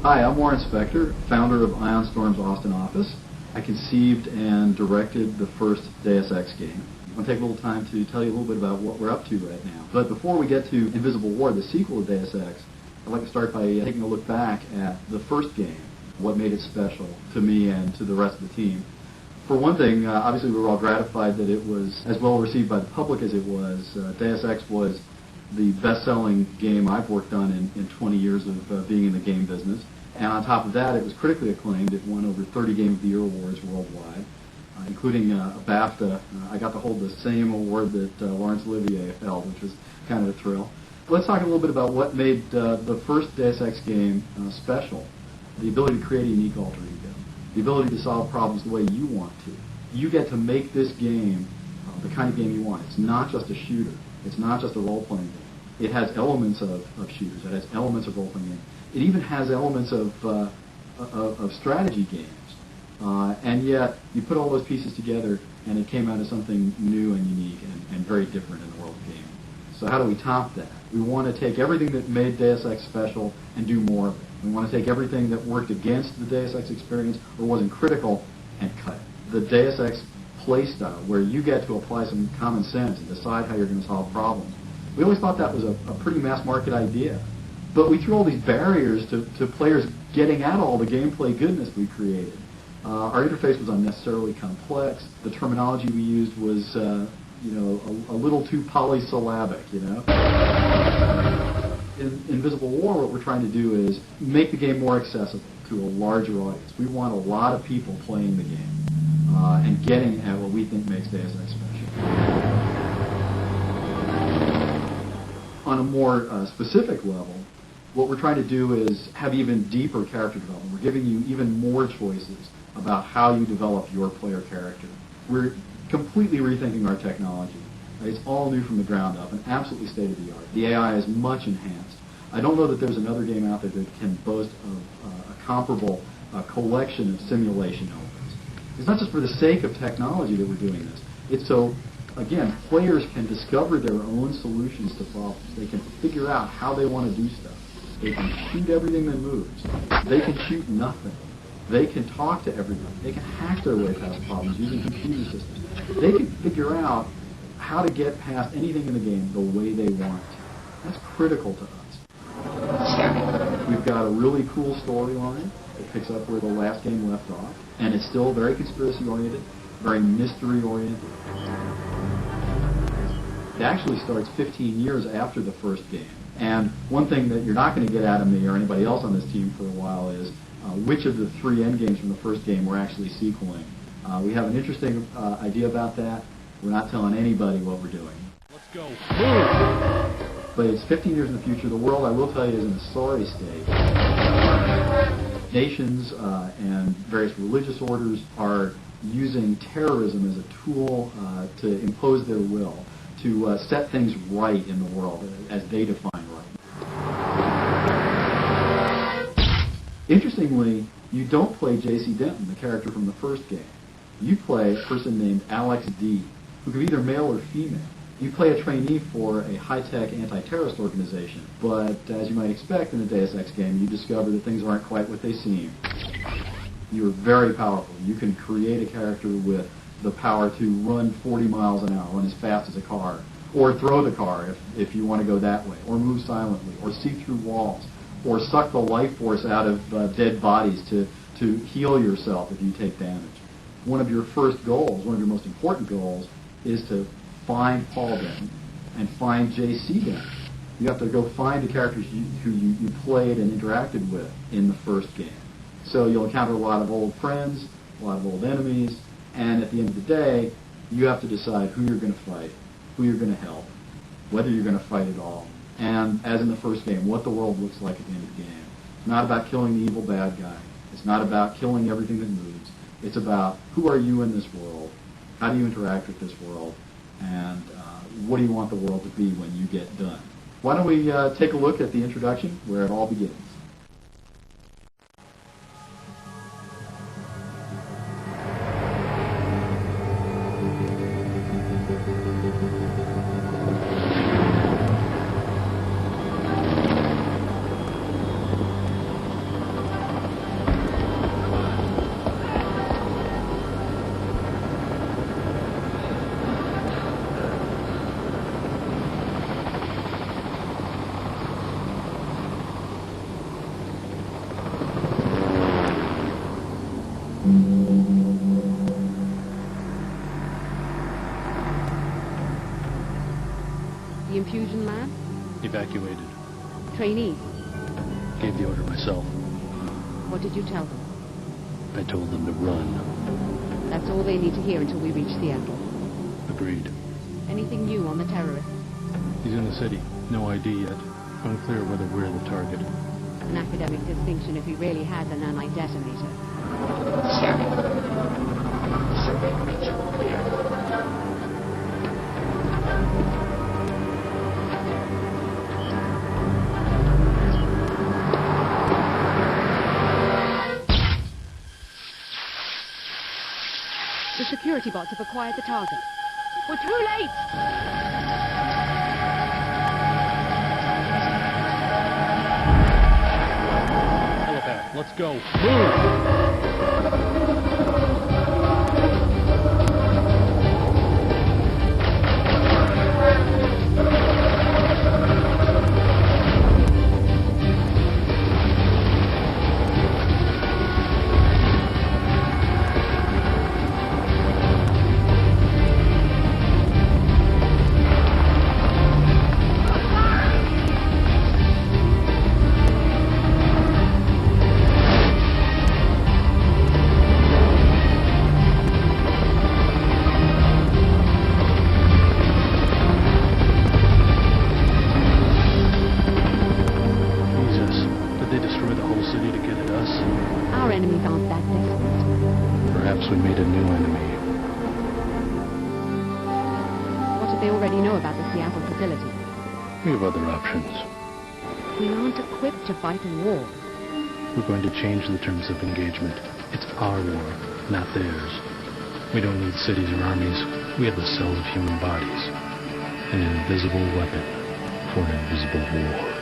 Hi, I'm Spector, founder of Ion Storm's Austin office. I conceived and directed the first Deus Ex game. I'm going to take a little time to tell you a little bit about what we're up to right now. But before we get to Invisible War, the sequel to Deus Ex, I'd like to start by taking a look back at the first game, what made it special to me and to the rest of the team. For one thing, obviously we were all gratified that it was as well received by the public as it was. Deus Ex was the best-selling game I've worked on in 20 years of being in the game business. And on top of that, it was critically acclaimed. It won over 30 Game of the Year awards worldwide, including a BAFTA. I got to hold the same award that Laurence Olivier held, which was kind of a thrill. Let's talk a little bit about what made the first Deus Ex game special. The ability to create a unique alter ego. The ability to solve problems the way you want to. You get to make this game the kind of game you want. It's not just a shooter. It's not just a role-playing game. It has elements of shooters. It has elements of role-playing games. It even has elements of strategy games. And yet, you put all those pieces together, and it came out as something new and unique and very different in the world of gaming. So how do we top that? We want to take everything that made Deus Ex special and do more of it. We want to take everything that worked against the Deus Ex experience or wasn't critical and cut it. The Deus Ex playstyle, where you get to apply some common sense and decide how you're going to solve problems. We always thought that was a pretty mass-market idea. But we threw all these barriers to players getting at all the gameplay goodness we created. Our interface was unnecessarily complex. The terminology we used was, a little too polysyllabic, In Invisible War, what we're trying to do is make the game more accessible to a larger audience. We want a lot of people playing the game and getting at what we think makes Deus Ex special. On a more specific level, what we're trying to do is have even deeper character development. We're giving you even more choices about how you develop your player character. We're completely rethinking our technology. It's all new from the ground up and absolutely state-of-the-art. The AI is much enhanced. I don't know that there's another game out there that can boast of a comparable collection of simulation elements. It's not just for the sake of technology that we're doing this. It's so, again, players can discover their own solutions to problems. They can figure out how they want to do stuff. They can shoot everything that moves. They can shoot nothing. They can talk to everybody. They can hack their way past problems using computer systems. They can figure out how to get past anything in the game the way they want to. That's critical to us. We've got a really cool storyline that picks up where the last game left off, and it's still very conspiracy-oriented, very mystery-oriented. It actually starts 15 years after the first game. And one thing that you're not going to get out of me or anybody else on this team for a while is which of the three endgames from the first game we're actually sequeling. We have an interesting idea about that. We're not telling anybody what we're doing. Let's go. Move! But it's 15 years in the future. The world, I will tell you, is in a sorry state. Nations and various religious orders are using terrorism as a tool to impose their will, to set things right in the world as they define right. Interestingly, you don't play J.C. Denton, the character from the first game. You play a person named Alex D., who can be either male or female. You play a trainee for a high-tech anti-terrorist organization, but as you might expect in a Deus Ex game, you discover that things aren't quite what they seem. You're very powerful. You can create a character with the power to run 40 miles an hour, run as fast as a car, or throw the car if you want to go that way, or move silently, or see through walls, or suck the life force out of dead bodies to heal yourself if you take damage. One of your first goals, one of your most important goals, is to find Paul Denton and find J.C. Denton. You have to go find the characters who you played and interacted with in the first game. So you'll encounter a lot of old friends, a lot of old enemies, and at the end of the day, you have to decide who you're going to fight, who you're going to help, whether you're going to fight at all, and, as in the first game, what the world looks like at the end of the game. It's not about killing the evil bad guy. It's not about killing everything that moves. It's about who are you in this world, how do you interact with this world, and what do you want the world to be when you get done. Why don't we take a look at the introduction where it all begins. The infusion lab? Evacuated. Trainees? Gave the order myself. What did you tell them? I told them to run. That's all they need to hear until we reach Seattle. Agreed. Anything new on the terrorist? He's in the city. No ID yet. Unclear whether we're the target. An academic distinction if he really has a nanite detonator. The security bots have acquired the target. We're too late! Telepath, let's go. Move! Our enemies aren't that desperate. Perhaps we made a new enemy. What if they already know about the Seattle facility? We have other options. We aren't equipped to fight a war. We're going to change the terms of engagement. It's our war, not theirs. We don't need cities or armies. We have the cells of human bodies. An invisible weapon for an invisible war.